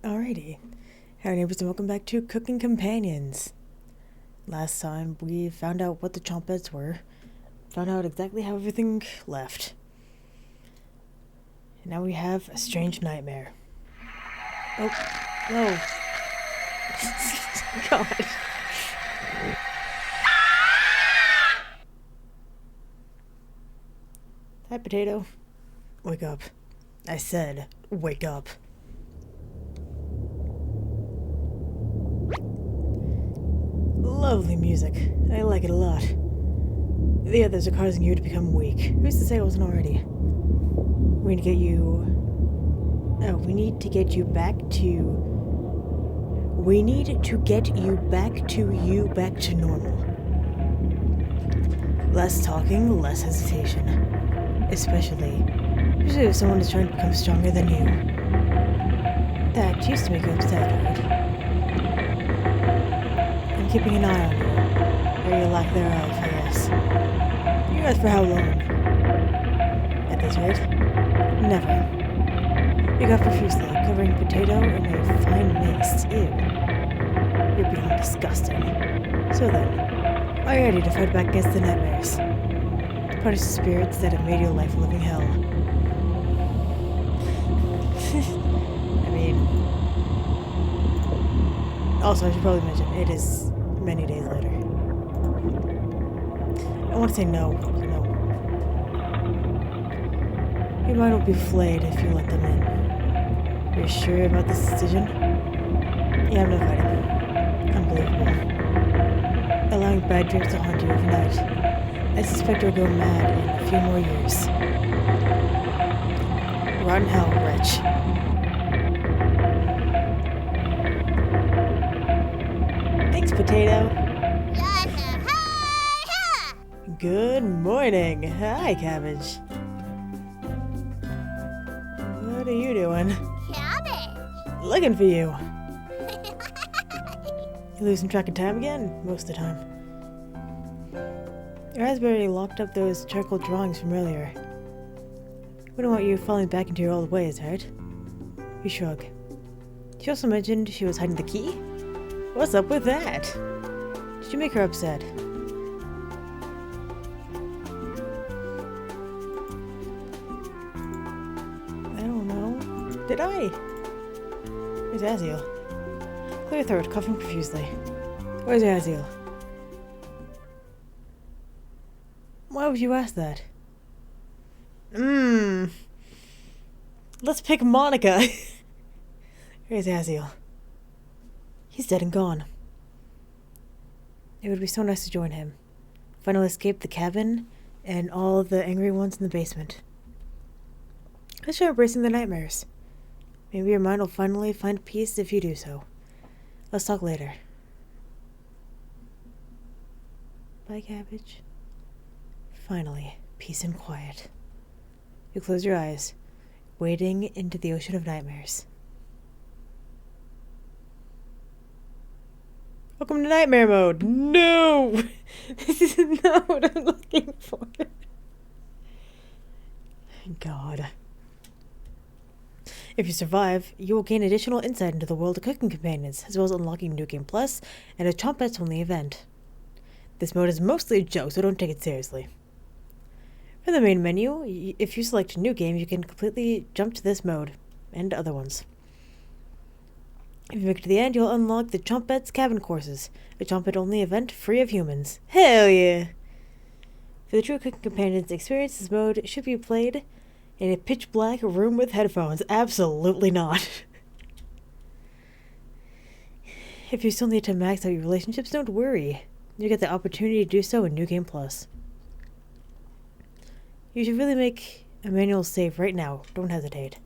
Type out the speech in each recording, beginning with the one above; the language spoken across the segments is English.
Alrighty. Howdy neighbors and welcome back to Cooking Companions. Last time we found out what the chomp beds were, found out exactly how everything left. And now we have a strange nightmare. Oh, no. God. Hi, Potato. Wake up. I said, wake up. Lovely music. I like it a lot. The others are causing you to become weak. Who's to say I wasn't already? We need to get you... Oh, we need to get you back to... We need to get you back to normal. Less talking, less hesitation. Especially if someone is trying to become stronger than you. That used to make you upset, right? I'm keeping an eye on you. Or your lack thereof, I guess. You asked for how long? At this rate? Never. You got profusely, covering Potato in a fine mist. Ew. You're being disgusting. So then, are you ready to fight back against the nightmares? To punish the spirits that have made your life a living hell? I mean... Also, I should probably mention, it is many days later. I want to say no. No. Your mind will be flayed if you let them in. You're sure about this decision? Yeah, I'm not fighting. Unbelievable. Allowing bad dreams to haunt you overnight. I suspect you'll go mad in a few more years. Rotten hell, wretch. Thanks, Potato. Good morning. Hi, Cabbage. What are you doing? Cabbage. Looking for you. You losing track of time again? Most of the time. Raspberry locked up those charcoal drawings from earlier. We don't want you falling back into your old ways, right? You shrug. She also mentioned she was hiding the key? What's up with that? Did you make her upset? I don't know. Did I? Where's Aziel? Clear throat, coughing profusely. Where's Aziel? Why would you ask that? Let's pick Monica. Where's Aziel? He's dead and gone. It would be so nice to join him. Finally escape the cabin and all the angry ones in the basement. Let's try embracing the nightmares. Maybe your mind will finally find peace if you do so. Let's talk later. Bye, Cabbage. Finally, peace and quiet. You close your eyes, wading into the ocean of nightmares. Welcome to nightmare mode. No! This is not what I'm looking for. God. If you survive, you will gain additional insight into the world of Cooking Companions, as well as unlocking New Game Plus and a Chomp Bets only event. This mode is mostly a joke, so don't take it seriously. For the main menu, if you select a new game, you can completely jump to this mode, and other ones. If you make it to the end, you'll unlock the Chomp Bets Cabin Courses, a Chomp Bet only event free of humans. Hell yeah! For the true Cooking Companions experience, this mode should be played in a pitch black room with headphones. Absolutely not. If you still need to max out your relationships, don't worry. You get the opportunity to do so in New Game Plus. You should really make a manual save right now. Don't hesitate.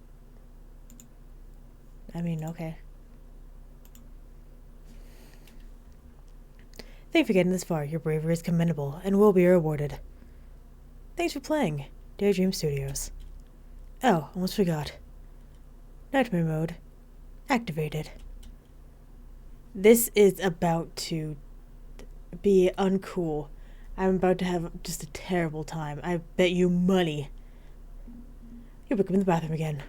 I mean, okay. Thanks for getting this far. Your bravery is commendable and will be rewarded. Thanks for playing. Daydream Studios. Oh, almost forgot. Nightmare mode activated. This is about to be uncool. I'm about to have just a terrible time. I bet you money. You'll wake up in the bathroom again.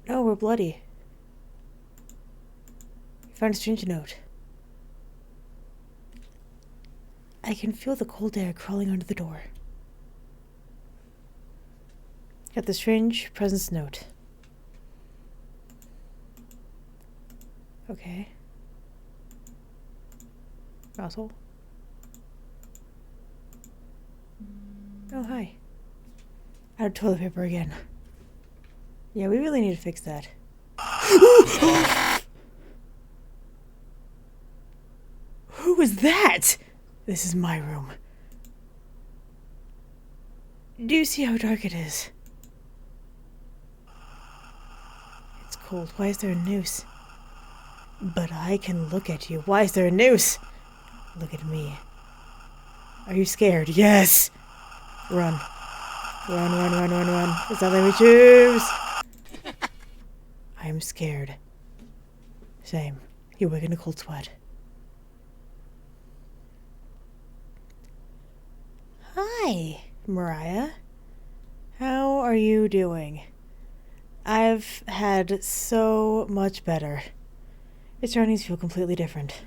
No, we're bloody. You found a strange note. I can feel the cold air crawling under the door. Got the strange presence note. Okay. Mousehole. Oh, hi. Out of toilet paper again. Yeah, we really need to fix that. Who was that? This is my room. Do you see how dark it is? It's cold. Why is there a noose? But I can look at you. Why is there a noose? Look at me. Are you scared? Yes! Run. Run, run, run, run, run. It's not letting me choose! I am scared. Same. You wake in a cold sweat. Hi, Mariah. How are you doing? I've had so much better. Your surroundings feel completely different.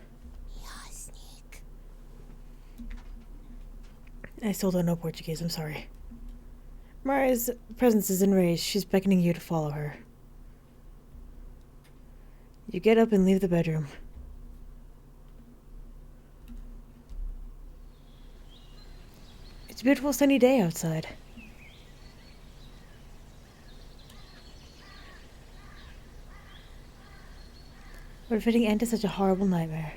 I still don't know Portuguese, I'm sorry. Mariah's presence is enraged. She's beckoning you to follow her. You get up and leave the bedroom. It's a beautiful sunny day outside. What a fitting end to such a horrible nightmare.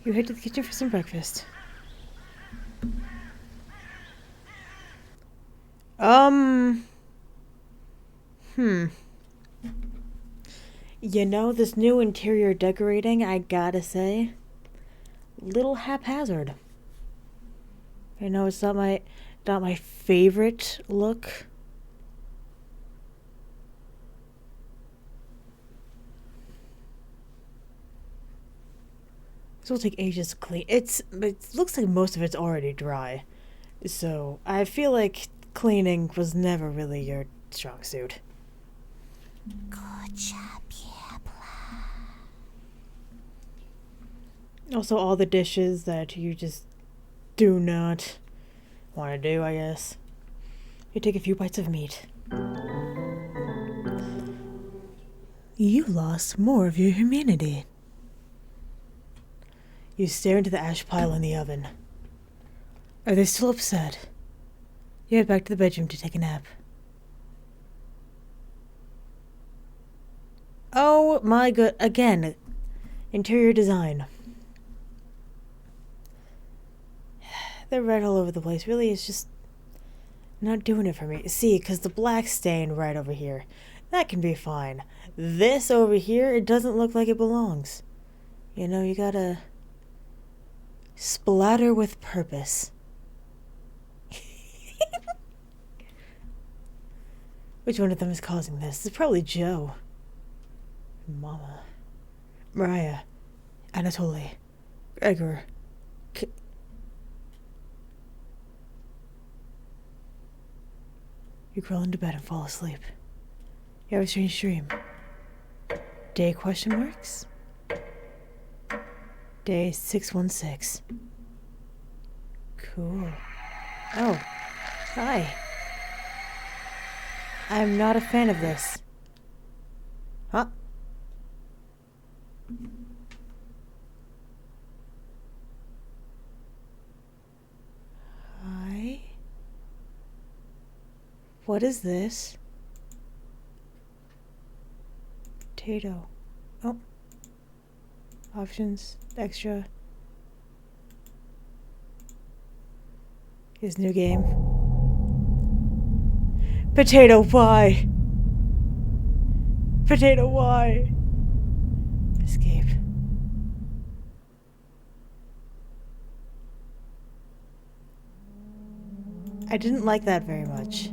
You head to the kitchen for some breakfast. You know, this new interior decorating, I gotta say, little haphazard. I know it's not my favorite look. This will take ages to clean. It looks like most of it's already dry. So, I feel like cleaning was never really your strong suit. Good job, Also, all the dishes that you just do not want to do, I guess. You take a few bites of meat. You lost more of your humanity. You stare into the ash pile in the oven. Are they still upset? You head back to the bedroom to take a nap. Oh my god, again, interior design. The red all over the place really is just not doing it for me. See, because the black's staying right over here. That can be fine. This over here, it doesn't look like it belongs. You know, you gotta splatter with purpose. Which one of them is causing this? It's probably Joe. Mama. Mariah. Anatoly. Gregor. You crawl into bed and fall asleep. You have a strange dream. Day question marks? Day 616. Cool. Oh. Hi. I'm not a fan of this. Huh? Hi? What is this? Potato. Oh. Options. Extra. His new game. Potato, why? Potato, why? Escape. I didn't like that very much.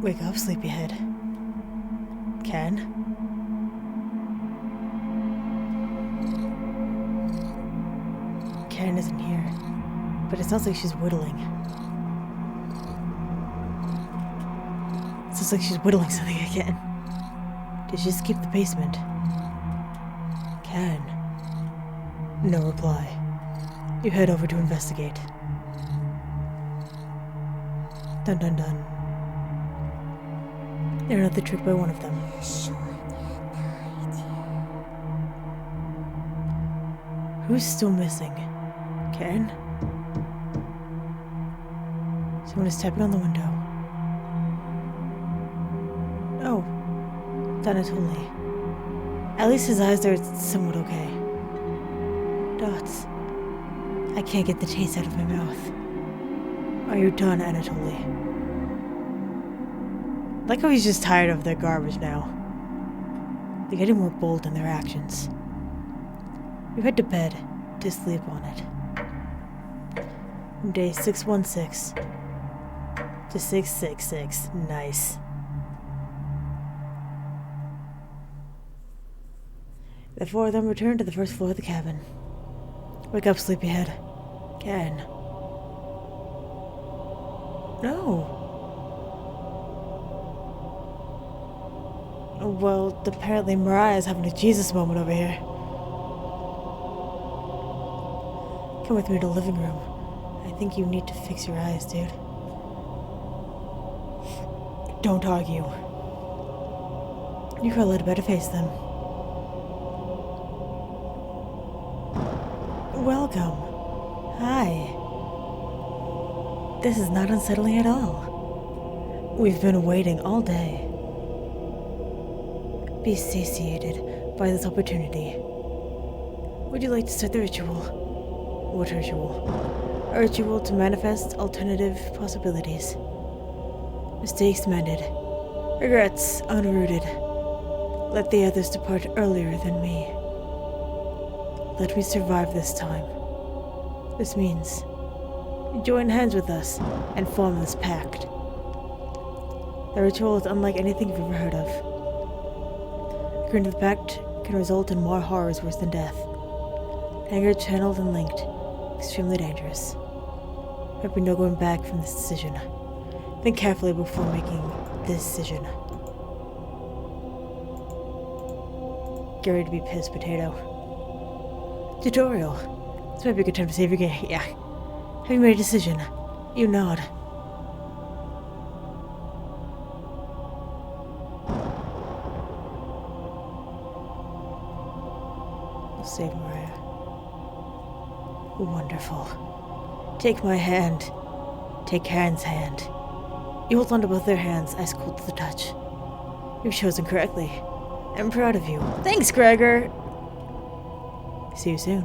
Wake up, sleepyhead. Ken? Karen isn't here, but it sounds like she's whittling. It sounds like she's whittling something again. Did she escape the basement? Karen. No reply. You head over to investigate. Dun dun dun. They're not tricked by one of them. You're showing your night. Who's still missing? Karen? Someone is tapping on the window. Oh, Anatoly. At least his eyes are somewhat okay. Dots. I can't get the taste out of my mouth. Are you done, Anatoly? Like how he's just tired of their garbage now. They're getting more bold in their actions. You head to bed to sleep on it. From day 616 to 666. Nice. The four of them return to the first floor of the cabin. Wake up, sleepyhead. Karen. No. Well, apparently Mariah's having a Jesus moment over here. Come with me to the living room. I think you need to fix your eyes, dude. Don't argue. You crawl out of bed to face them. Welcome. Hi. This is not unsettling at all. We've been waiting all day. Be satiated by this opportunity. Would you like to start the ritual? What ritual? A ritual to manifest alternative possibilities. Mistakes mended. Regrets unrooted. Let the others depart earlier than me. Let me survive this time. This means you join hands with us and form this pact. The ritual is unlike anything you've ever heard of. Agreeing to the pact can result in more horrors worse than death. Anger channeled and linked. Extremely dangerous. There'll be no going back from this decision. Think carefully before making this decision. Get ready to be pissed, potato. Tutorial. This might be a good time to save your game. Yeah. Have you made a decision? You nod. Save Mariah. Wonderful. Take my hand. Take Karen's hand. You hold on to both their hands, ice cold to the touch. You've chosen correctly. I'm proud of you. Thanks, Gregor! See you soon.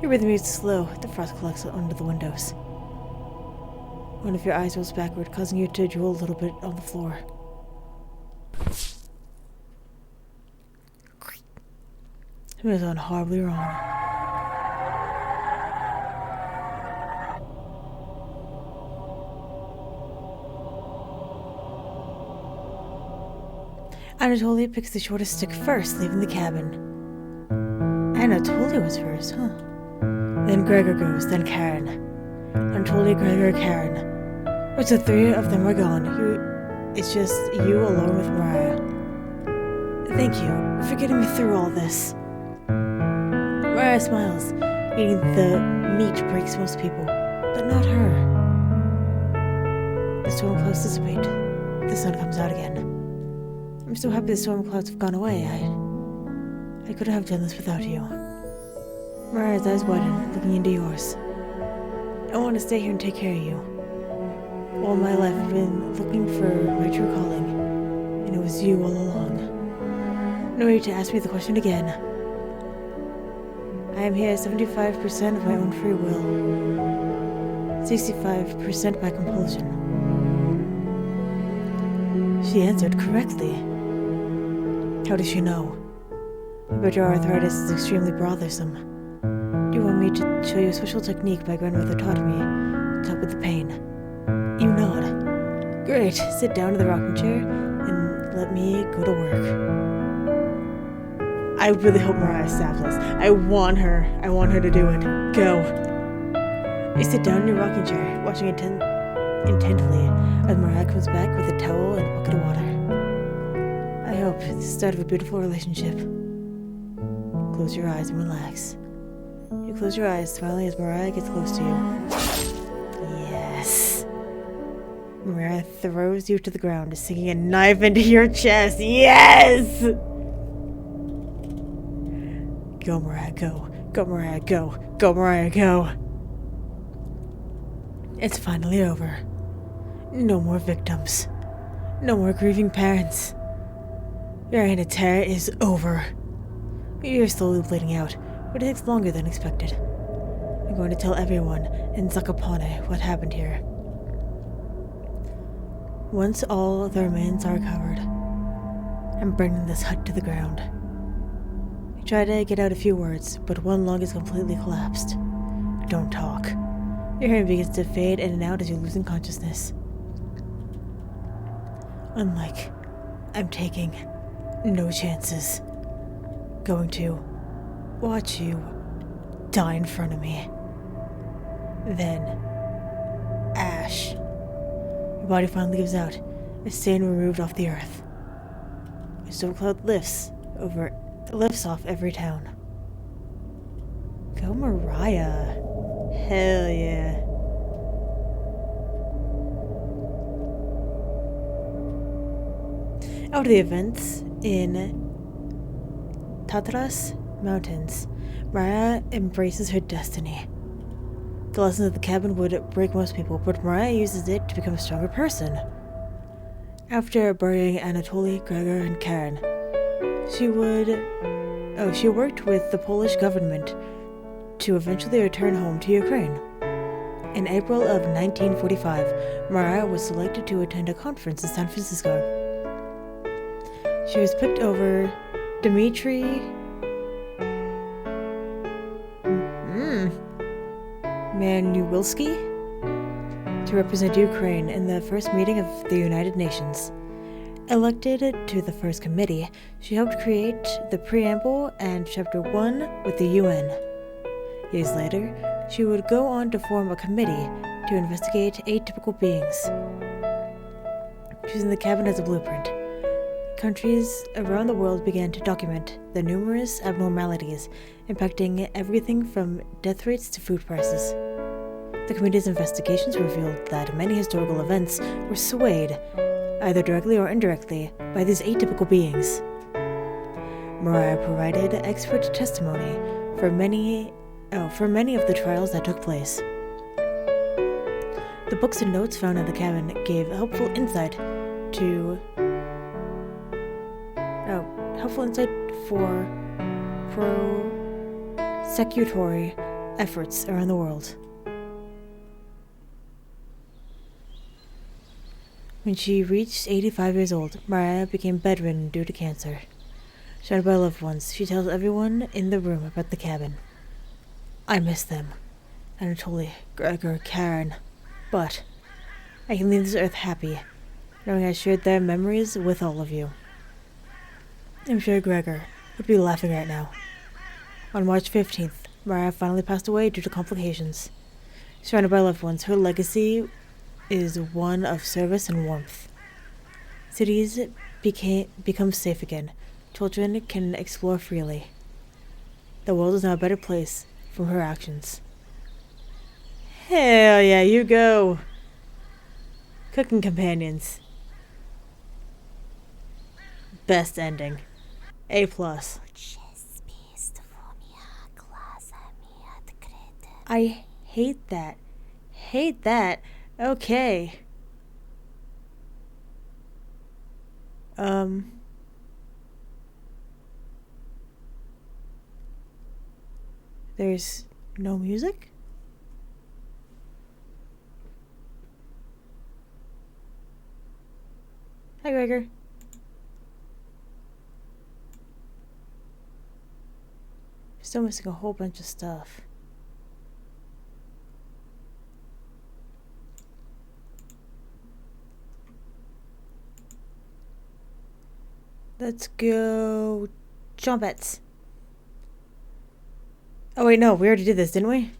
Your rhythm is slow. The frost collects under the windows. One of your eyes rolls backward, causing you to drool a little bit on the floor. Something has gone horribly wrong. Anatoly picks the shortest stick first, leaving the cabin. Anatoly was first, huh? Then Gregor goes, then Karen. Anatoly, Gregor, Karen. Once the three of them are gone, it's just you alone with Mariah. Thank you for getting me through all this. Mariah smiles. Eating the meat breaks most people, but not her. The storm clouds dissipate. The sun comes out again. I'm so happy the storm clouds have gone away. I couldn't have done this without you. Mariah's eyes widen, looking into yours. I want to stay here and take care of you. All my life I've been looking for my true calling, and it was you all along. No need to ask me the question again. I am here 75% of my own free will, 65% by compulsion. She answered correctly. How does she know? I bet your arthritis is extremely bothersome. Do you want me to show you a special technique my grandmother taught me to help with the pain? You nod. Great. Sit down in the rocking chair and let me go to work. I really hope Mariah stabs us. I want her to do it. Go. You sit down in your rocking chair, watching intently as Mariah comes back with a towel and a bucket of water. I hope it's the start of a beautiful relationship. Close your eyes and relax. You close your eyes, smiling as Mariah gets close to you. Yes. Mariah throws you to the ground, sinking a knife into your chest. Yes! Go, Mariah, go. Go, Mariah, go. Go, Mariah, go. It's finally over. No more victims. No more grieving parents. Your reign of terror is over. You're slowly bleeding out, but it takes longer than expected. I'm going to tell everyone in Zakopane what happened here. Once all the remains are recovered, I'm burning this hut to the ground. You try to get out a few words, but one lung is completely collapsed. Don't talk. Your hearing begins to fade in and out as you're losing consciousness. I'm taking no chances. Going to watch you die in front of me. Then, ash. Your body finally gives out, a stain removed off the earth. A storm cloud lifts off every town. Go, Mariah. Hell yeah. After the events in Tatras Mountains, Mariah embraces her destiny. The lessons of the cabin would break most people, but Mariah uses it to become a stronger person. After burying Anatoly, Gregor, and Karen, she worked with the Polish government to eventually return home to Ukraine. In April of 1945, Mariah was selected to attend a conference in San Francisco. She was picked over Dmitry Manuilsky to represent Ukraine in the first meeting of the United Nations. Elected to the first committee, she helped create the preamble and Chapter 1 with the UN. Years later, she would go on to form a committee to investigate atypical beings, choosing the cabin as a blueprint. Countries around the world began to document the numerous abnormalities impacting everything from death rates to food prices. The committee's investigations revealed that many historical events were swayed, either directly or indirectly, by these atypical beings. Mariah provided expert testimony for many of the trials that took place. The books and notes found in the cabin gave helpful insight for prosecutory efforts around the world. When she reached 85 years old, Mariah became bedridden due to cancer. Surrounded by loved ones, she tells everyone in the room about the cabin. I miss them. Anatoly, Gregor, Karen. But I can leave this earth happy, knowing I shared their memories with all of you. I'm sure Gregor would be laughing right now. On March 15th, Mariah finally passed away due to complications. Surrounded by loved ones, her legacy is one of service and warmth. Cities become safe again. Children can explore freely. The world is now a better place from her actions. Hell yeah, you go! Cooking companions. Best ending. A+. I hate that. Hate that. Okay. There's no music? Hi, Gregor. Still missing a whole bunch of stuff. Let's go. Trumpets. Oh wait, no, we already did this, didn't we?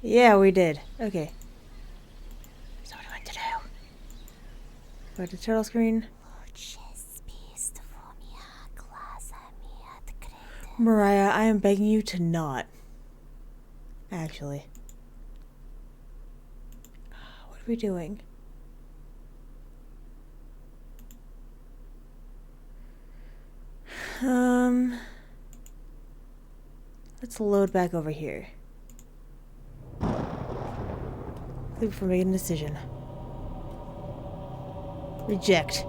Yeah, we did. Okay. So what do I want to do? Go to turtle screen. Mariah, I am begging you to not. Actually. What are we doing? Let's load back over here. Click for making a decision. Reject.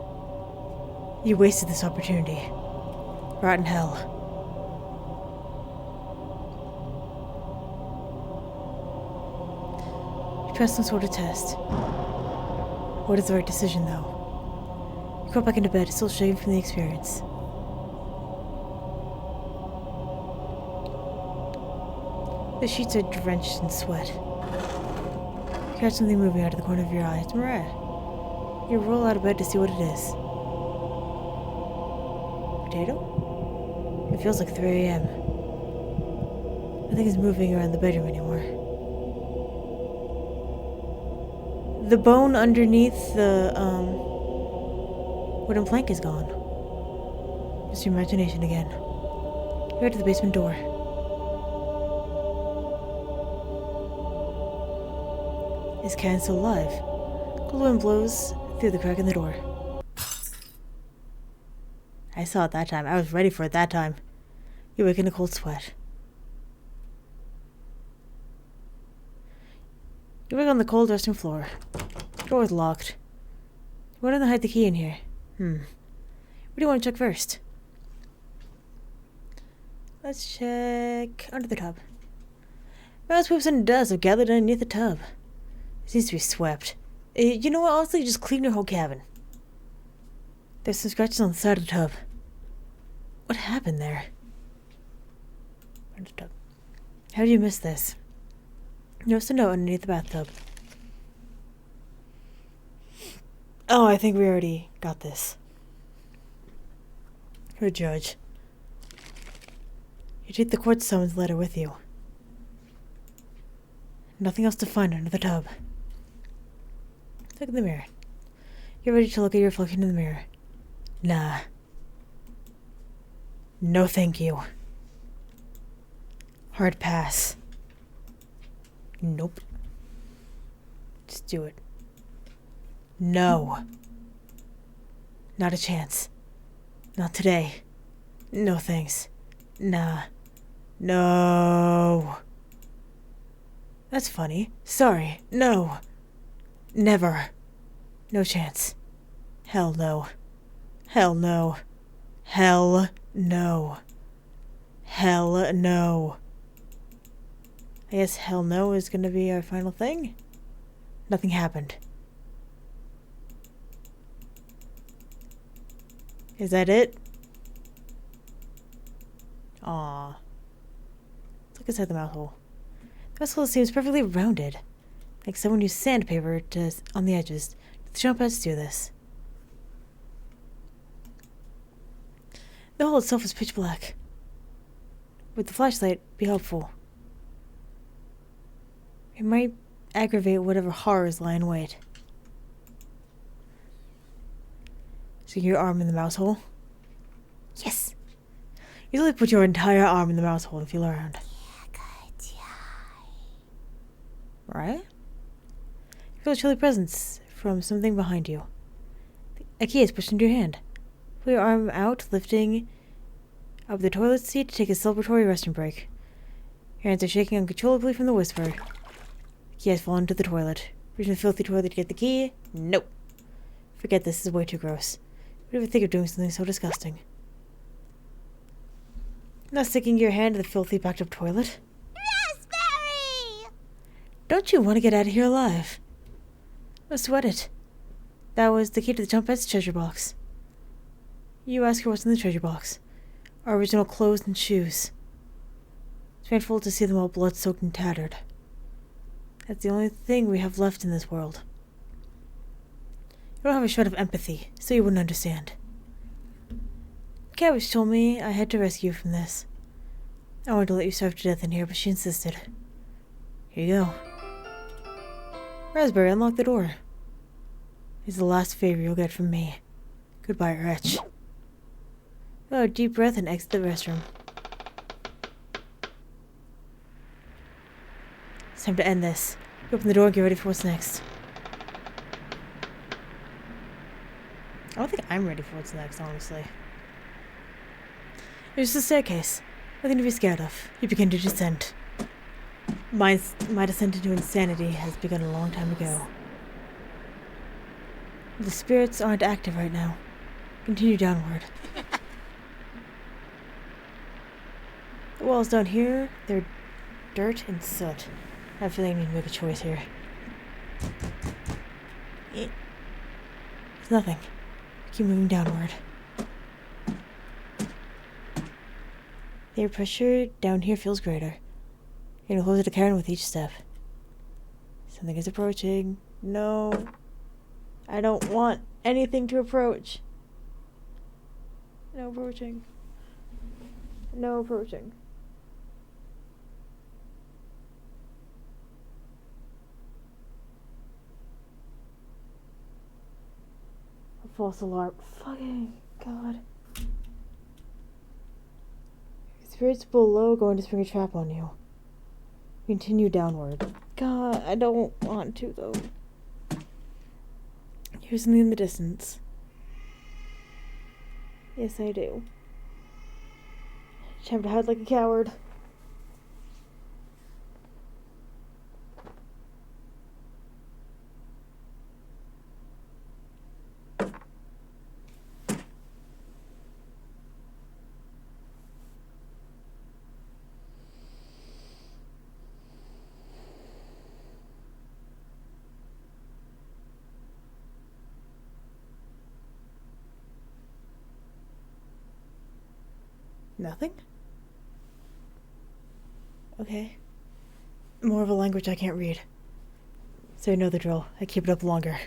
You wasted this opportunity. Rot in hell. You passed some sort of test. What is the right decision, though? You crawl back into bed, still shaking from the experience. The sheets are drenched in sweat. You catch something moving out of the corner of your eye. It's Mariah. You roll out of bed to see what it is. Potato? It feels like 3 a.m. Nothing is moving around the bedroom anymore. The bone underneath the, wooden plank is gone. Just your imagination again. You head to the basement door. Is Ken still alive? Cold wind blows through the crack in the door. I saw it that time. I was ready for it that time. You wake in a cold sweat. You wake on the cold resting floor. The door is locked. You want to hide the key in here? What do you want to check first? Let's check under the tub. Mouse poops and dust have gathered underneath the tub. It needs to be swept. You know what? Honestly, just clean your whole cabin. There's some scratches on the side of the tub. What happened there? Under the tub. How did you miss this? Notice a note underneath the bathtub. Oh, I think we already got this. You're a judge. You take the court summons letter with you. Nothing else to find under the tub. Look in the mirror. You're ready to look at your reflection in the mirror. Nah. No thank you. Hard pass. Nope. Just do it. No. Not a chance. Not today. No thanks. Nah. No. That's funny. Sorry. No. Never. No chance. Hell no. Hell no. Hell no. Hell no. I guess hell no is gonna be our final thing? Nothing happened. Is that it? Aww. Let's look inside the mouth hole. The mouth hole seems perfectly rounded. Like someone used sandpaper on the edges. The jump pads do this. The hole itself is pitch black. Would the flashlight be helpful? It might aggravate whatever horrors lie in wait. Stick your arm in the mouse hole. Yes! Easily put your entire arm in the mouse hole and feel around. Right? You feel a chilly presence from something behind you. A key is pushed into your hand. Pull your arm out, lifting up the toilet seat to take a celebratory resting break. Your hands are shaking uncontrollably from the whisper. The key has fallen into the toilet. Reach in the filthy toilet to get the key. Nope. Forget this is way too gross. Who would ever think of doing something so disgusting? Not sticking your hand in the filthy, backed-up toilet. Raspberry! Don't you want to get out of here alive? Oh, sweat it. That was the key to the jump pet's treasure box. You ask her what's in the treasure box. Our original clothes and shoes. It's painful to see them all blood-soaked and tattered. That's the only thing we have left in this world. You don't have a shred of empathy, so you wouldn't understand. cabbage told me I had to rescue you from this. I wanted to let you starve to death in here, but she insisted. Here you go. Raspberry, unlock the door. It's the last favor you'll get from me. Goodbye, wretch. Oh, deep breath and exit the restroom. It's time to end this. You open the door and get ready for what's next. I don't think I'm ready for what's next, honestly. There's the staircase. Nothing to be scared of. You begin to descend. My descent into insanity has begun a long time ago. The spirits aren't active right now. Continue downward. The walls down here, they're dirt and soot. I have a feeling I need to make a choice here. It's nothing. Keep moving downward. The air pressure down here feels greater. You're getting closer to Karen with each step. Something is approaching. No. I don't want anything to approach. No approaching. No approaching. A false alarm. Fucking God. Spirits below going to spring a trap on you. Continue downward. God, I don't want to though. Here's something in the distance. Yes, I do. Time to hide like a coward. Nothing? Okay. More of a language I can't read. So you know the drill. I keep it up longer.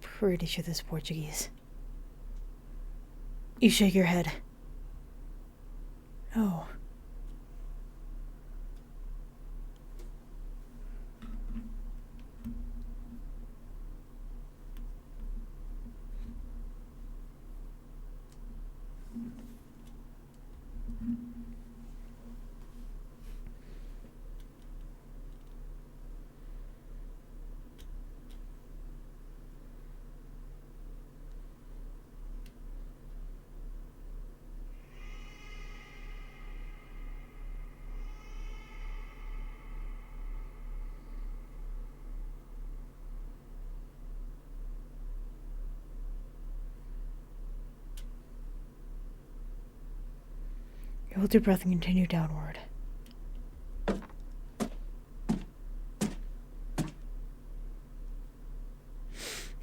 Pretty sure this is Portuguese. You shake your head. No. Hold your breath and continue downward.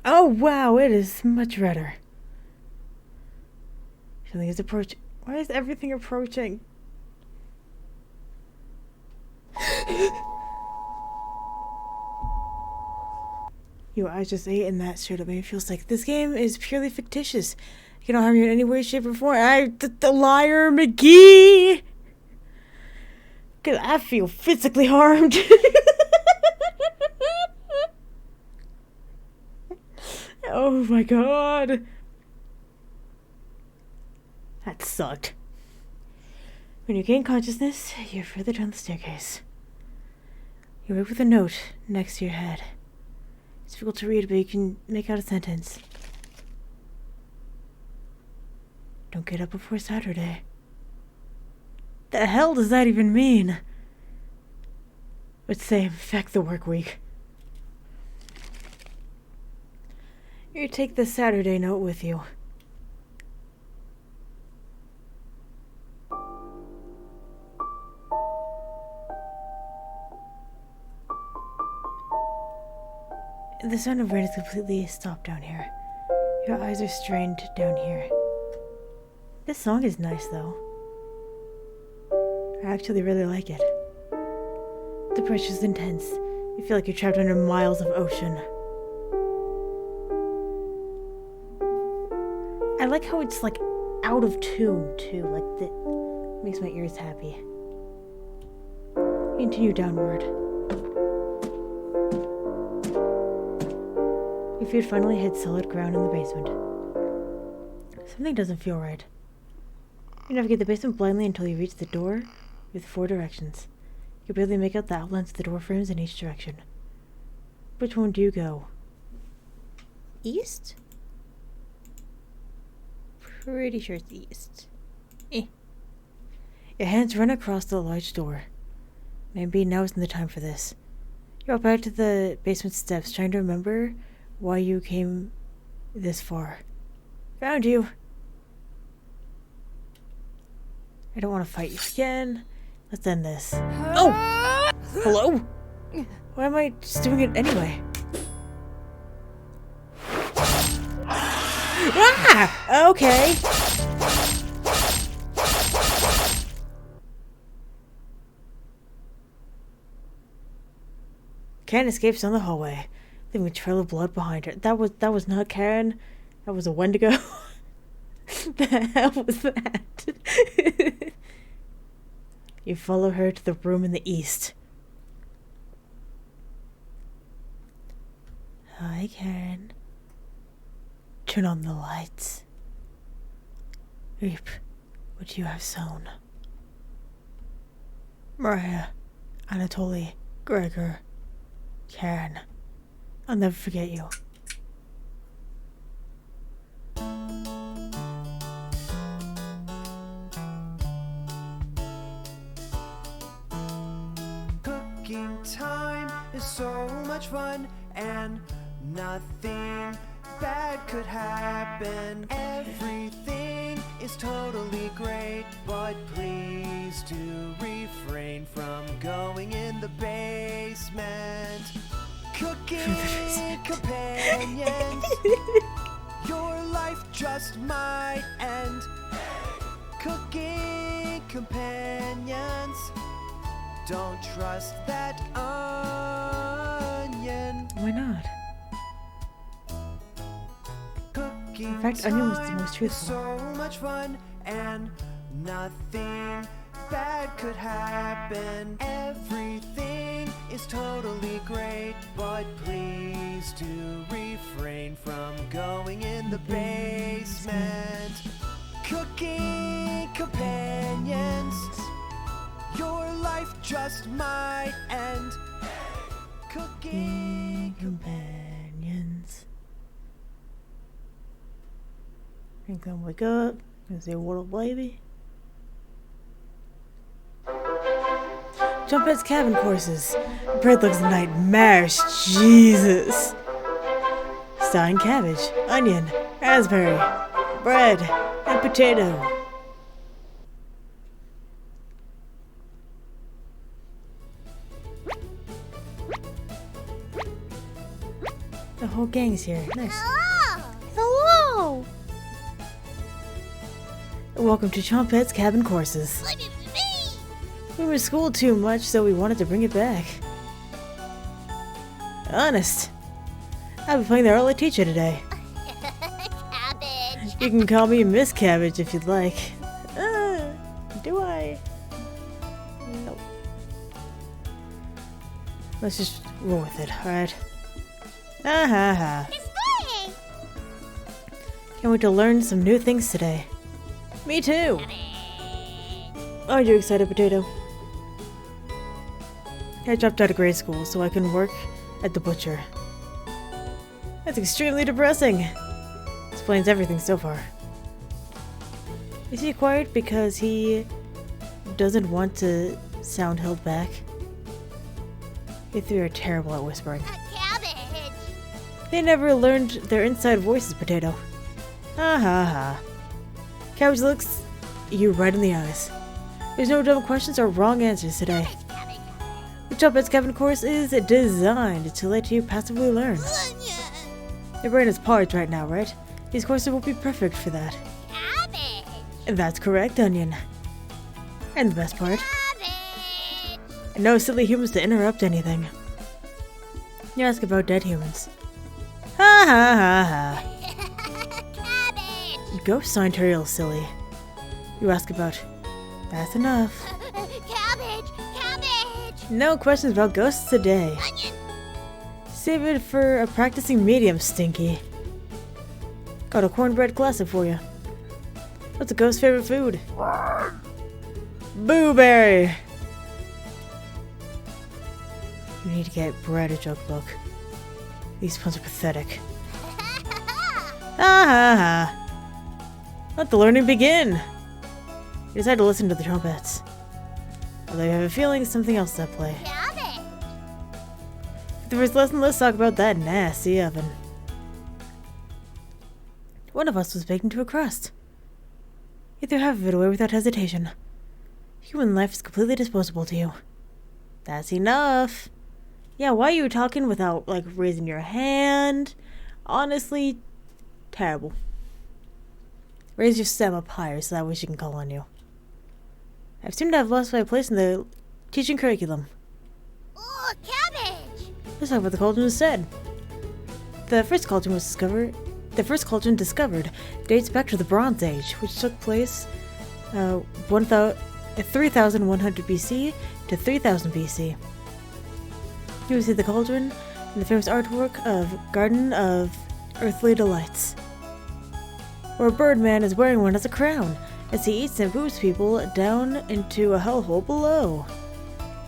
Oh wow, it is much redder. Something is approaching. Why is everything approaching? Your eyes just ate and that showed up me. It feels like this game is purely fictitious. I cannot harm you in any way, shape, or form. The liar McGee! Cause I feel physically harmed. Oh my god. That sucked. When you gain consciousness, you're further down the staircase. You wake with a note next to your head. It's difficult to read, but you can make out a sentence. Don't get up before Saturday. The hell does that even mean? Let's say infect the work week. You take the Saturday note with you. The sound of rain is completely stopped down here. Your eyes are strained down here. This song is nice, though. I actually really like it. The pressure is intense. You feel like you're trapped under miles of ocean. I like how it's like out of tune too. Like that makes my ears happy. Continue downward. Your feet finally hit solid ground in the basement. Something doesn't feel right. You navigate the basement blindly until you reach the door with 4 directions. You can barely make out the outlines of the door frames in each direction. Which one do you go? East? Pretty sure it's east. Your hands run across the large door. Maybe now isn't the time for this. You walk back to the basement steps, trying to remember why you came this far. Found you. I don't want to fight you again. Let's end this. Oh! Hello? Why am I just doing it anyway? Ah! Okay. Karen escapes down the hallway, leaving a trail of blood behind her. That was not Karen. That was a Wendigo. The hell was that? You follow her to the room in the east. Hi, Karen. Turn on the lights. Reap what you have sown. Mariah, Anatoly, Gregor, Karen, I'll never forget you. Cooking time is so much fun and nothing bad could happen. Everything is totally great, but please do refrain from going in the basement. Cooking companions, your life just might end. Cooking companions, don't trust that onion. Why not? In fact, onion was the most truthful. So much fun and nothing bad could happen. Everything is totally great, but please do refrain from going in the basement. Cooking companions, your life just might end. Cooking companions. I'm gonna wake up and say, "What up, baby?" Jump Head's cabin courses. Bread looks nightmarish. Jesus. Starring cabbage, onion, raspberry, bread, and potato. The whole gang's here. Nice. Hello! Welcome to Chompette's Cabin Courses. Look at me! We were schooled too much, so we wanted to bring it back. Honest. I'll be playing the early teacher today. Cabbage! You can call me Miss Cabbage if you'd like. Do I? Nope. Let's just roll with it, alright? Ha ha ha. Explain! Can't wait to learn some new things today. Me too! Aren't you excited, Potato? I dropped out of grade school so I can work at the butcher. That's extremely depressing. Explains everything so far. Is he quiet because he doesn't want to sound held back? You three are terrible at whispering. A cabbage! They never learned their inside voices, Potato. Ha ha ha. Cabbage looks you right in the eyes. There's no dumb questions or wrong answers today. Cabbage! The Chompette's Cabin course is designed to let you passively learn. Onion! Your brain is parched right now, right? These courses will be perfect for that. Cabbage! That's correct, Onion. And the best part, Cabbage! no silly humans to interrupt anything. You ask about dead humans. Ha ha ha ha. Cabbage! ghosts aren't real, silly. You ask about... That's enough. Cabbage! Cabbage! No questions about ghosts today. Onion! Save it for a practicing medium, Stinky. Got a cornbread classic for you. What's a ghost's favorite food? Booberry! You need to get Brad a joke book. These puns are pathetic. Ha ha ha! Let the learning begin! You decide to listen to the trumpets. Although you have a feeling it's something else at play. Cabbage! For the first lesson, let's talk about that nasty oven. One of us was baked into a crust. You threw half of it away without hesitation. Human life is completely disposable to you. That's enough. Yeah, why are you talking without, like, raising your hand? Honestly, terrible. Raise your stem up higher so that way she can call on you. I seem to have lost my place in the teaching curriculum. Ooh, cabbage! Let's talk about the cauldron instead. The first cauldron discovered dates back to the Bronze Age, which took place 3100 BC to 3000 BC. You will see the cauldron in the famous artwork of Garden of Earthly Delights, where a birdman is wearing one as a crown as he eats and boosts people down into a hellhole below.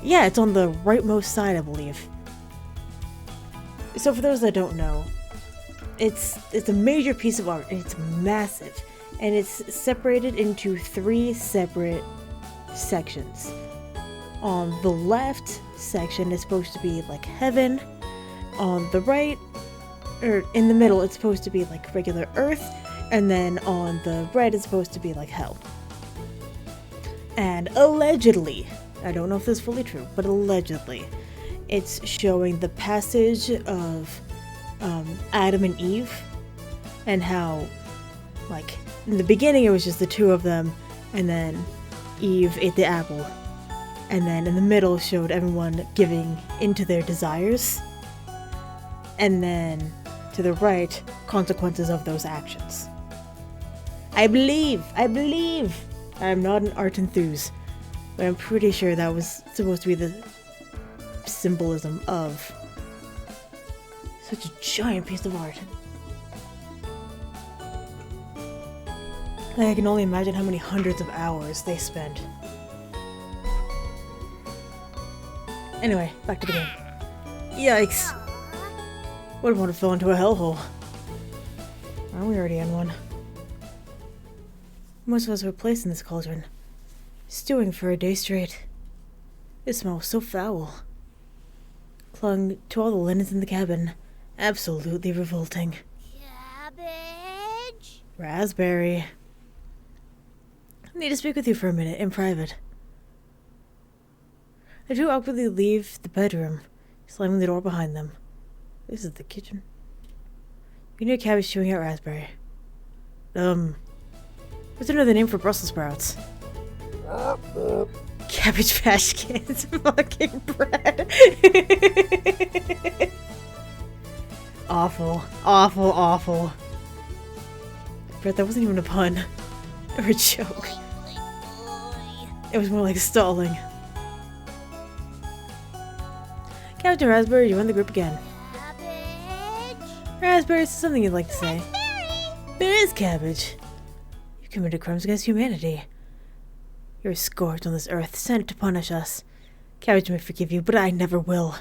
Yeah, it's on the rightmost side, I believe. So for those that don't know, it's a major piece of art. It's massive, and it's separated into 3 separate sections. On the left section is supposed to be like heaven. On the right, or in the middle, it's supposed to be like regular earth. And then on the right, it's supposed to be like hell. And allegedly, I don't know if this is fully true, but allegedly, it's showing the passage of Adam and Eve, and how, like, in the beginning it was just the 2 of them, and then Eve ate the apple, and then in the middle showed everyone giving into their desires, and then to the right, consequences of those actions. I believe, I'm not an art enthuse, but I'm pretty sure that was supposed to be the symbolism of such a giant piece of art. Like, I can only imagine how many hundreds of hours they spent. Anyway, back to the game. Yikes! Wouldn't want to fall into a hellhole. Aren't we already in one? Most of us were placed in this cauldron, stewing for a day straight. It smelled so foul. Clung to all the linens in the cabin. Absolutely revolting. Cabbage? Raspberry. I need to speak with you for a minute, in private. The 2 awkwardly leave the bedroom, slamming the door behind them. This is the kitchen. You need cabbage chewing out raspberry. What's another name for Brussels sprouts? Cabbage Patch Kids fucking bread. Awful. Brett, that wasn't even a pun. Or a joke. It was more like stalling. Cabbage and raspberry, you won the group again. Cabbage? Raspberry is something you'd like to say. Raspberry! There is cabbage. You committed crimes against humanity. You're a scourge on this earth, sent to punish us. Cabbage may forgive you, but I never will.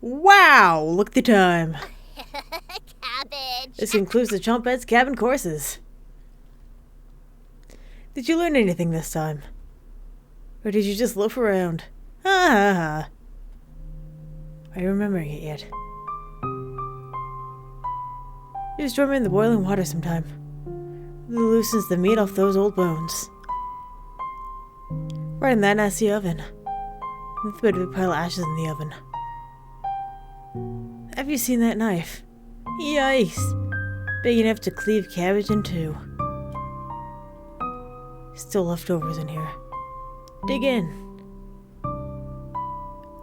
Wow! Look at the time. Cabbage! This concludes the Chompettes cabin courses. Did you learn anything this time? Or did you just loaf around? Ha ha ha. Are you remembering it yet? Just join me in the boiling water sometime. It loosens the meat off those old bones. Right in that nasty oven. With a bit of a pile of ashes in the oven. Have you seen that knife? Yikes! Big enough to cleave cabbage in 2. Still leftovers in here. Dig in.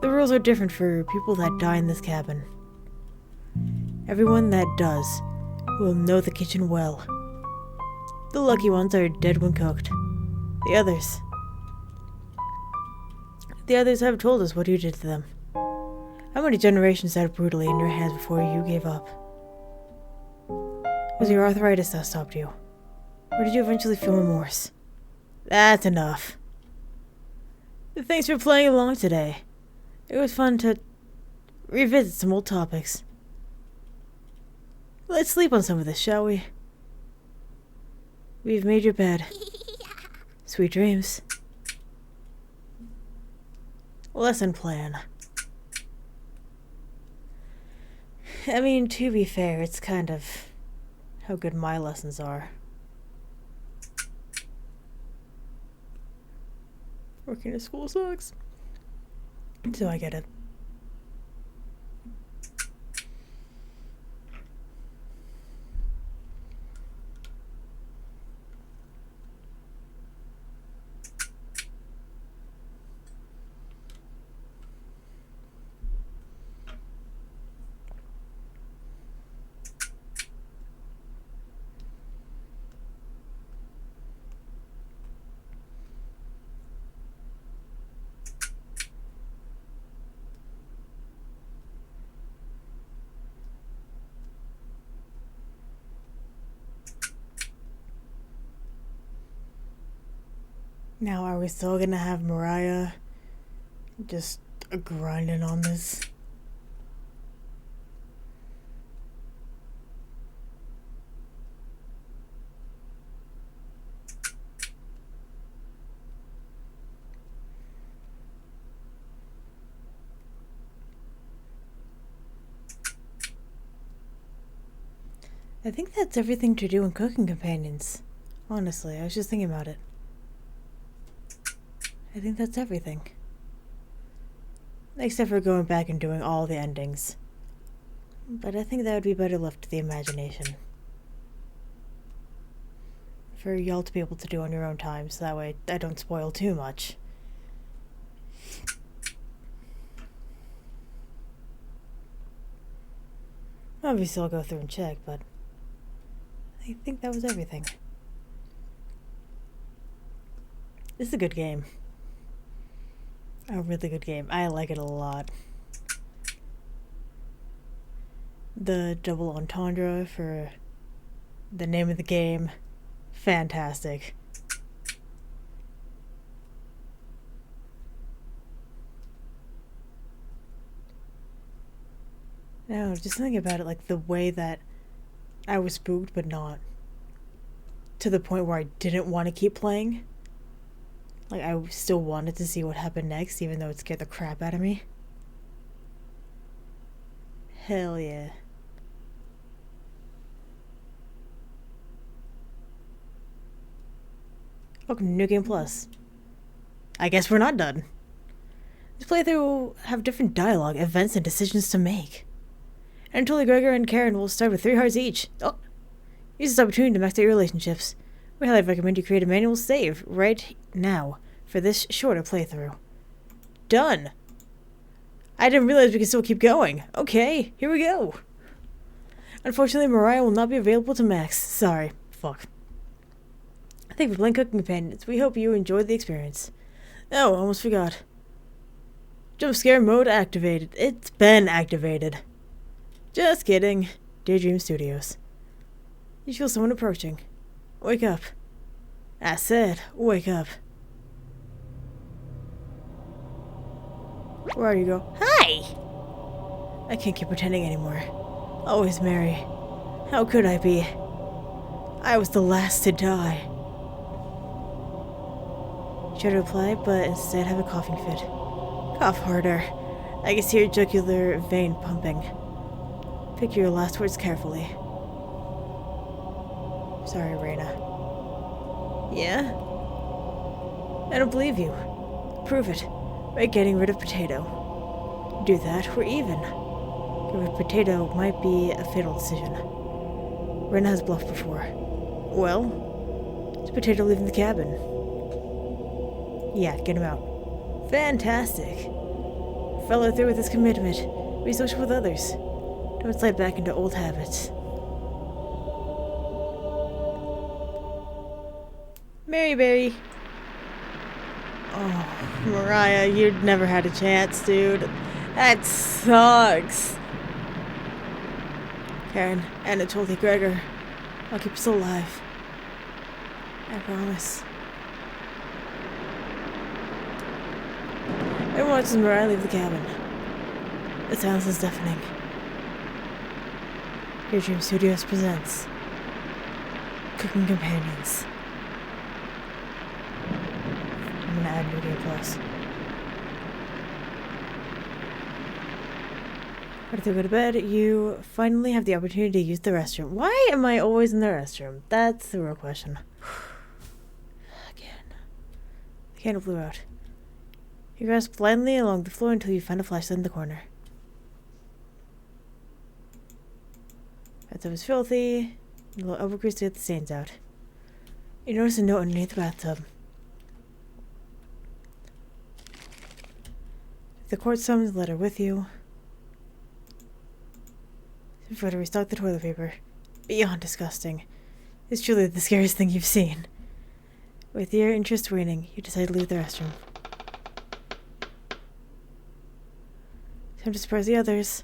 The rules are different for people that die in this cabin. Everyone that does will know the kitchen well. The lucky ones are dead when cooked. The others. The others have told us what you did to them. How many generations died brutally in your hands before you gave up? Was it your arthritis that stopped you? Or did you eventually feel remorse? That's enough. Thanks for playing along today. It was fun to revisit some old topics. Let's sleep on some of this, shall we? We've made your bed. Sweet dreams. Lesson plan. I mean, to be fair, it's kind of how good my lessons are. Working at school sucks. So I get it. Now, are we still gonna have Mariah just grinding on this? I think that's everything to do in Cooking Companions. Honestly, I was just thinking about it. I think that's everything. Except for going back and doing all the endings. But I think that would be better left to the imagination. For y'all to be able to do on your own time, so that way I don't spoil too much. Obviously I'll go through and check, but I think that was everything. This is a good game. A really good game. I like it a lot. The double entendre for the name of the game, fantastic. No, just think about it, like the way that I was spooked but not to the point where I didn't want to keep playing. Like, I still wanted to see what happened next, even though it scared the crap out of me. Hell yeah. Welcome to New Game Plus. I guess we're not done. This playthrough will have different dialogue, events, and decisions to make. And Tully, Gregor, and Karen will start with 3 hearts each. Oh! Use this opportunity to max out your relationships. We highly recommend you create a manual save right now for this shorter playthrough. Done! I didn't realize we could still keep going. Okay, here we go. Unfortunately, Mariah will not be available to max. Sorry. Fuck. Thank you for playing Cooking Companions. We hope you enjoyed the experience. Oh, almost forgot. Jump scare mode activated. It's been activated. Just kidding. Daydream Studios. You feel someone approaching. Wake up. I said, wake up. Where are you, girl? Hi! I can't keep pretending anymore. Always Mary. How could I be? I was the last to die. She tried to reply, but instead have a coughing fit. Cough harder. I can see your jugular vein pumping. Pick your last words carefully. Sorry, Raina. Yeah? I don't believe you. Prove it. By getting rid of Potato. Do that, we're even. Getting rid of Potato might be a fatal decision. Raina has bluffed before. Well, is Potato leaving the cabin? Yeah, get him out. Fantastic. Follow through with his commitment. Be social with others. Don't slide back into old habits. Mary Berry. Oh, Mariah, you'd never had a chance, dude. That sucks. Karen, Anatoly, Gregor. I'll keep us alive. I promise. Everyone watches Mariah leave the cabin. The silence is deafening. Your Dream Studios presents Cooking Companions. I'm gonna add New Game Plus. After they go to bed, you finally have the opportunity to use the restroom. Why am I always in the restroom? That's the real question. Again. The candle blew out. You grasp blindly along the floor until you find a flashlight in the corner. Bathtub is filthy. A little elbow grease to get the stains out. You notice a note underneath the bathtub. The court summons the letter with you. Before to restock the toilet paper. Beyond disgusting. It's truly the scariest thing you've seen. With your interest waning, you decide to leave the restroom. Time to surprise the others.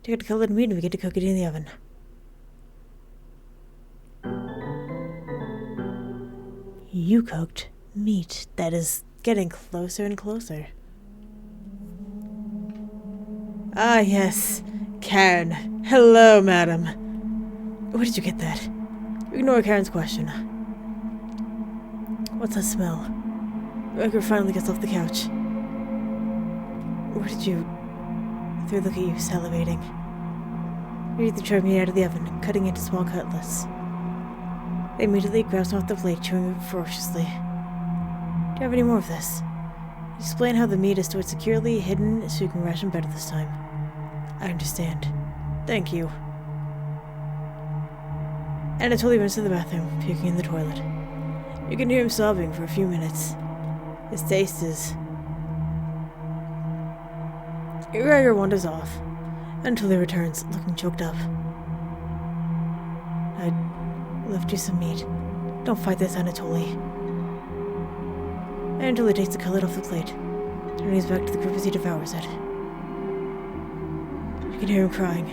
Take out a colored meat and we get to cook it in the oven. You cooked meat that is getting closer and closer. Ah, yes. Karen. Hello, madam. Where did you get that? Ignore Karen's question. What's that smell? Edgar finally gets off the couch. Where did you... They look at you, salivating. You eat the tray meat out of the oven, cutting into small cutlets. They immediately grabs off the plate, chewing it ferociously. Do you have any more of this? Explain how the meat is stored securely, hidden, so you can ration better this time. I understand. Thank you. Anatoly runs to the bathroom, puking in the toilet. You can hear him sobbing for a few minutes. His taste is... Gregor wanders off, until he returns, looking choked up. I left you some meat. Don't fight this, Anatoly. Anatoly takes the cutlet off the plate, turning his back to the group as he devours it. You can hear him crying.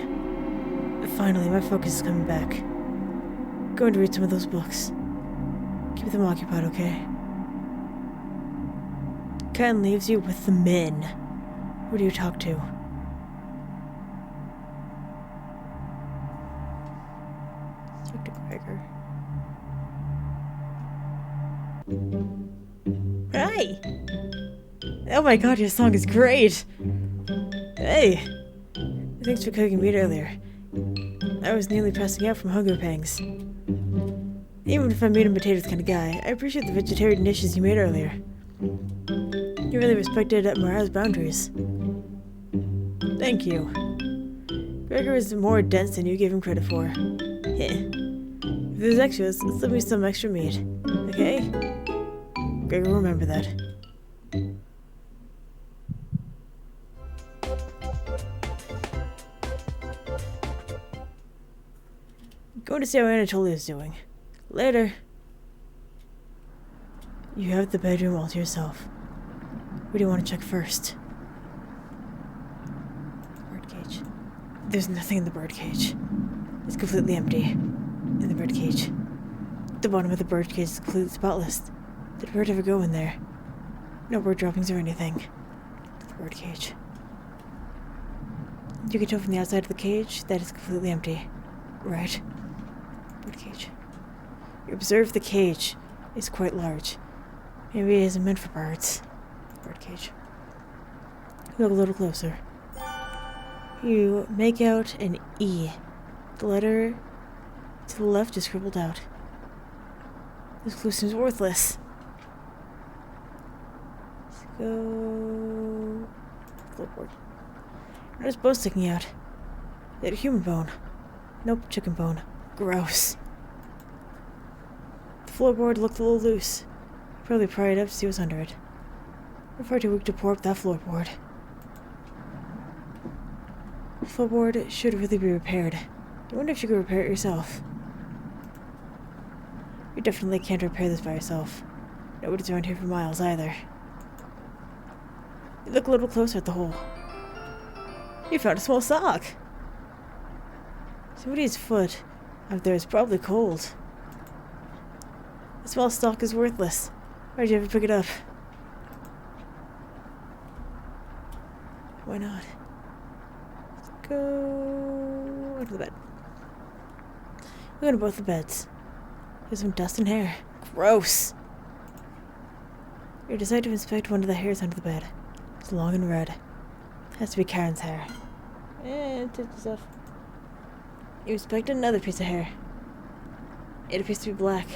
Finally, my focus is coming back. I'm going to read some of those books. Keep them occupied, okay? Ken leaves you with the men. Who do you talk to? Talk to Gregor. Hi! Oh my god, your song is great! Hey! Thanks for cooking meat earlier. I was nearly passing out from hunger pangs. Even if I'm meat and potatoes kind of guy, I appreciate the vegetarian dishes you made earlier. You really respected Mariah's boundaries. Thank you. Gregor is more dense than you gave him credit for. Heh. If there's extras, let's leave me some extra meat. Okay? Gregor will remember that. Going to see how Anatoly is doing. Later. You have the bedroom all to yourself. What do you want to check first? Birdcage. There's nothing in the birdcage. It's completely empty. In the birdcage. The bottom of the birdcage is completely spotless. Did a bird ever go in there? No bird droppings or anything. The birdcage. You can tell from the outside of the cage that it's completely empty. Right. Birdcage. You observe the cage is quite large. Maybe it isn't meant for birds. Birdcage. Look a little closer. You make out an E. The letter to the left is scribbled out. This clue seems worthless. Let's go... Flipboard. There's bone sticking out. They had a human bone. Nope, chicken bone. Gross. The floorboard looked a little loose. Probably pried up to see what's under it. I'm far too weak to pour up that floorboard. The floorboard should really be repaired. I wonder if you could repair it yourself. You You definitely can't repair this by yourself. Nobody's around here for miles either. You look a little closer at the hole. You found a small sock! Somebody's foot out there is probably cold. The small sock is worthless. Why'd you ever pick it up? Why not? Let's go into the bed. We're going to both the beds. There's some dust and hair. Gross! You decide to inspect one of the hairs under the bed. It's long and red. Has to be Karen's hair. Take this off. You inspect another piece of hair. It appears to be black.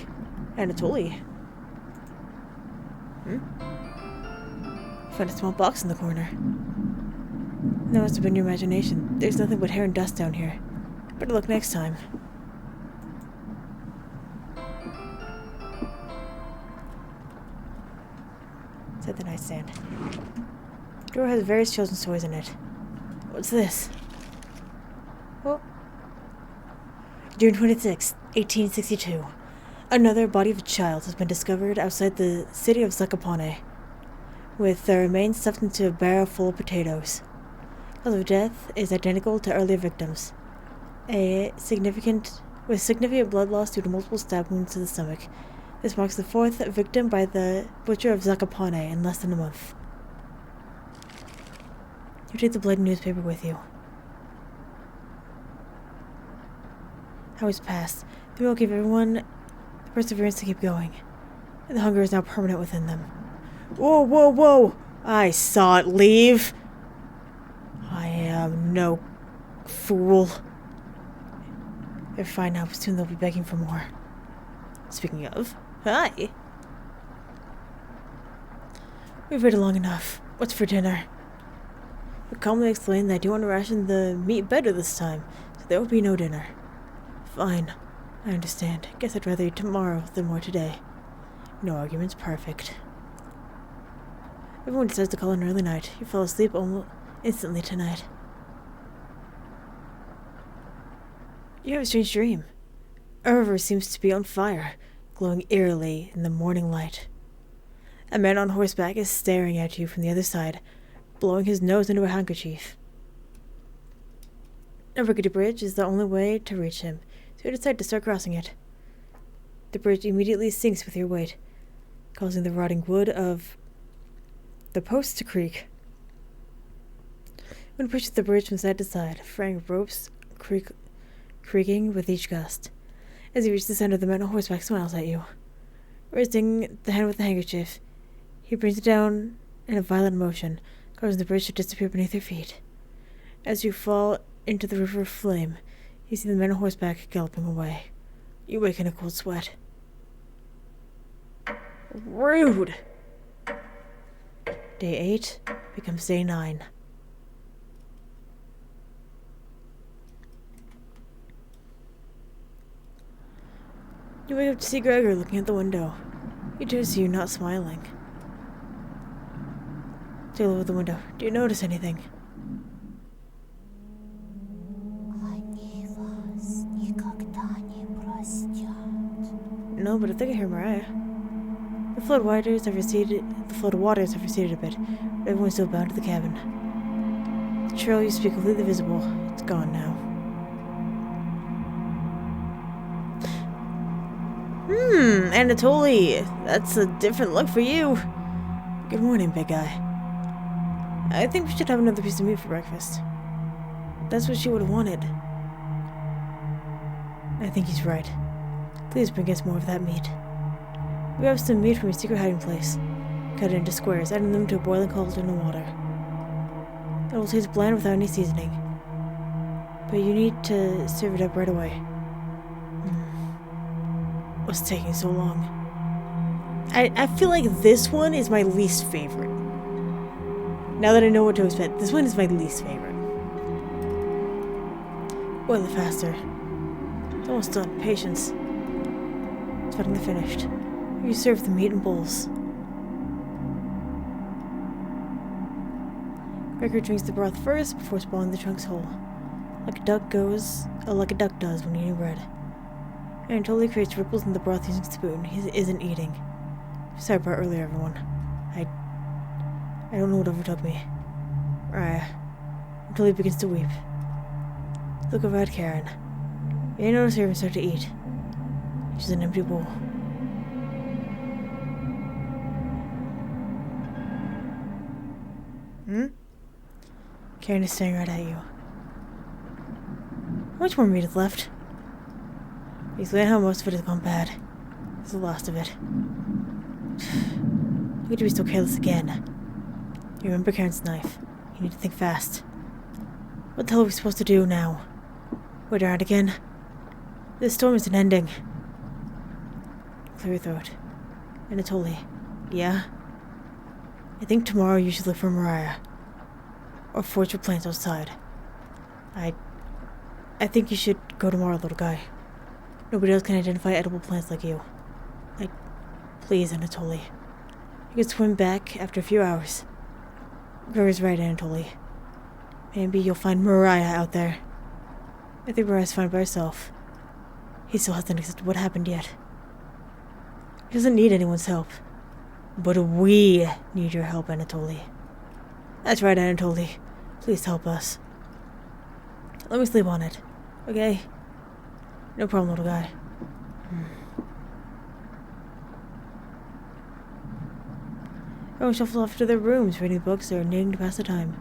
Anatoly. You find a small box in the corner. That must have been your imagination. There's nothing but hair and dust down here. Better look next time. Said the nightstand. The drawer has various children's toys in it. What's this? Oh. June 26, 1862. Another body of a child has been discovered outside the city of Zakopane, with the remains stuffed into a barrel full of potatoes. Cause of death is identical to earlier victims. Significant blood loss due to multiple stab wounds to the stomach. This marks the fourth victim by the butcher of Zakopane in less than a month. You take the bloody newspaper with you. Hours passed. The meal gave everyone the perseverance to keep going. The hunger is now permanent within them. Whoa, whoa, whoa! I saw it leave! I am no fool. They're fine now, but soon they'll be begging for more. Speaking of, hi! We've waited long enough. What's for dinner? We calmly explained that I do want to ration the meat better this time, so there will be no dinner. Fine. I understand. Guess I'd rather eat tomorrow than more today. No arguments, perfect. Everyone decides to call an early night. You fell asleep almost instantly tonight. You have a strange dream. A river seems to be on fire, glowing eerily in the morning light. A man on horseback is staring at you from the other side, blowing his nose into a handkerchief. A rickety bridge is the only way to reach him, so you decide to start crossing it. The bridge immediately sinks with your weight, causing the rotting wood of the posts to creak. When pushed the bridge from side to side, fraying ropes creaking with each gust. As you reach the center, the man on horseback smiles at you. Raising the hand with the handkerchief, he brings it down in a violent motion, causing the bridge to disappear beneath your feet. As you fall into the river of flame, you see the man on horseback galloping away. You wake in a cold sweat. Rude! Day 8 becomes day 9. You wake up to see Gregor looking at the window. He do see you not smiling. Take a look at the window. Do you notice anything? No, but I think I hear Mariah. The flood waters have receded a bit, but everyone's still bound to the cabin. The trail used to be completely visible. It's gone now. Anatoly, that's a different look for you. Good morning, big guy. I think we should have another piece of meat for breakfast. That's what she would have wanted. I think he's right. Please bring us more of that meat. We have some meat from your secret hiding place. Cut it into squares, adding them to a boiling cauldron of water. It will taste bland without any seasoning. But you need to serve it up right away. What's taking so long? I feel like this one is my least favorite. Now that I know what to expect, this one is my least favorite. Boil it faster. It's almost done. Patience. It's finally finished. You serve the meat in bowls. Gregor drinks the broth first before swallowing the chunks whole, like a duck does when eating bread. Anatoly creates ripples in the broth using a spoon. He isn't eating. Sorry about earlier, everyone. I don't know what overtook me. Mariah. Anatoly begins to weep. Look over at Karen. You notice her even start to eat. She's an empty bowl. Karen is staring right at you. How much more meat is left? You explain how most of it has gone bad. This is the last of it. How could you be so careless again? You remember Karen's knife. You need to think fast. What the hell are we supposed to do now? Wait around again? This storm isn't ending. Clear your throat. Anatoly. Yeah? I think tomorrow you should look for Mariah. Or forge your plans outside. I think you should go tomorrow, little guy. Nobody else can identify edible plants like you. Please, Anatoly. You can swim back after a few hours. Gregor's right, Anatoly. Maybe you'll find Mariah out there. I think Mariah's fine by herself. He still hasn't accepted what happened yet. He doesn't need anyone's help. But we need your help, Anatoly. That's right, Anatoly. Please help us. Let me sleep on it, okay? No problem, little guy. Everyone shuffles off to their rooms, reading books or knitting to pass the time.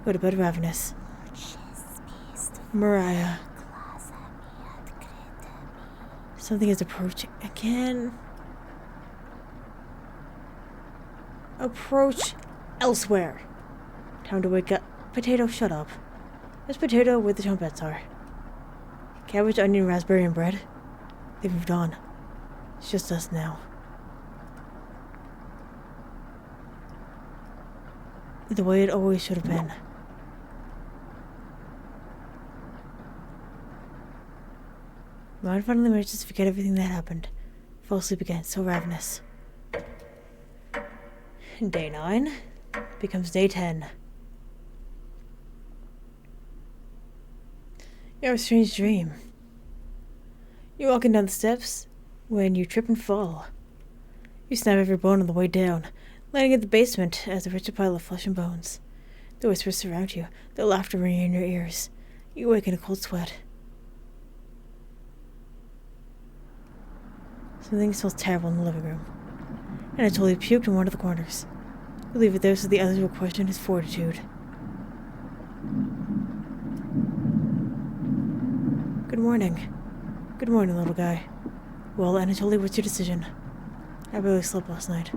Go to bed ravenous. Mariah. Something is approaching again. Approach elsewhere. Time to wake up. Potato, shut up. There's Potato where the trumpets are. Cabbage, onion, raspberry, and bread. They've moved on. It's just us now. The way it always should have been. Mind finally manages to forget everything that happened. Fall asleep again, so ravenous. Day 9 becomes day 10. You have a strange dream. You're walking down the steps when you trip and fall. You snap every bone on the way down, landing in the basement as a wretched pile of flesh and bones. The whispers surround you, the laughter ringing in your ears. You wake in a cold sweat. Something smells terrible in the living room. And I totally puked in one of the corners. You leave it there so the others will question his fortitude. Good morning. Good morning, little guy. Well, Anatoly, what's your decision? I barely slept last night.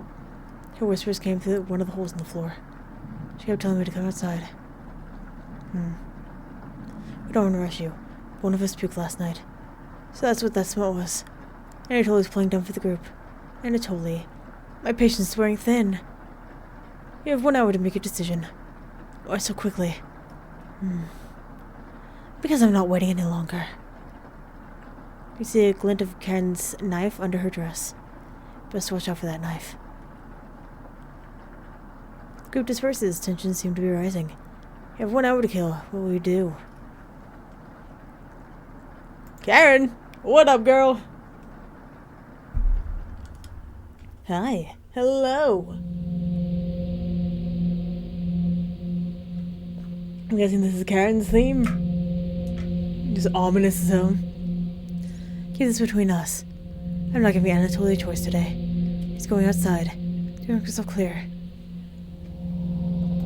Her whispers came through one of the holes in the floor. She kept telling me to come outside. We don't want to rush you. One of us puked last night. So that's what that smell was. Anatoly's playing dumb for the group. Anatoly, my patience is wearing thin. You have 1 hour to make a decision. Why so quickly? Because I'm not waiting any longer. You see a glint of Karen's knife under her dress. Best watch out for that knife. The group disperses. Tensions seem to be rising. You have 1 hour to kill. What will you do? Karen! What up, girl? Hi. Hello. I'm guessing this is Karen's theme. Just ominous zone. Keep this between us. I'm not giving Anatoly a choice today. He's going outside. Do make yourself clear.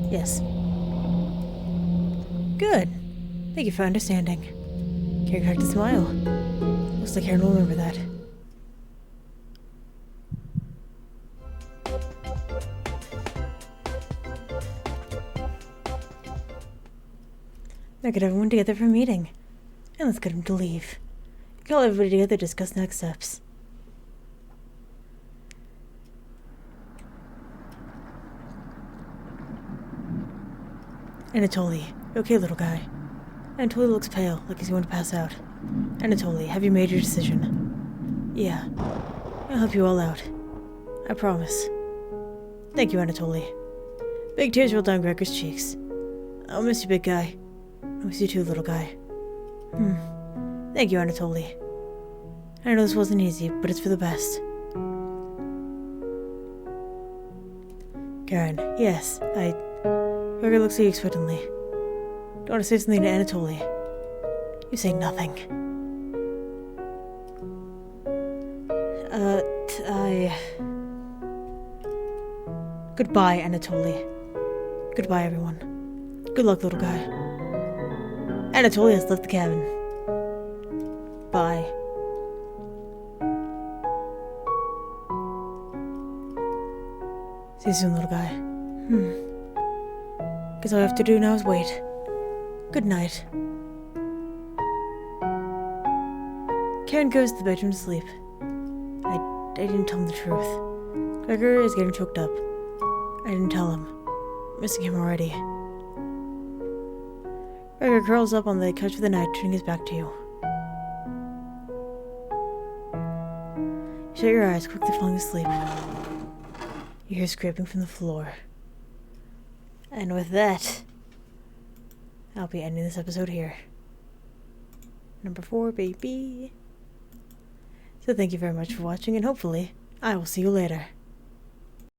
Yes. Good. Thank you for understanding. Karen cracked a smile. Looks like Karen will remember that. Now get everyone together for a meeting. And let's get them to leave. Call everybody together to discuss next steps. Anatoly, you okay, little guy? Anatoly looks pale, like he's going to pass out. Anatoly, have you made your decision? Yeah. I'll help you all out. I promise. Thank you, Anatoly. Big tears roll down Gregor's cheeks. I'll miss you, big guy. I'll miss you too, little guy. Thank you, Anatoly. I know this wasn't easy, but it's for the best. Karen, yes, Gregor looks at you expectantly. Don't want to say something to Anatoly. You say nothing. Goodbye, Anatoly. Goodbye, everyone. Good luck, little guy. Anatoly has left the cabin. Bye. See you soon, little guy. Guess all I have to do now is wait. Good night. Karen goes to the bedroom to sleep. I didn't tell him the truth. Gregor is getting choked up. I didn't tell him. I'm missing him already. Gregor curls up on the couch for the night, turning his back to you. You shut your eyes, quickly falling asleep. You hear scraping from the floor. And with that, I'll be ending this episode here. Number 4, baby. So thank you very much for watching, and hopefully, I will see you later.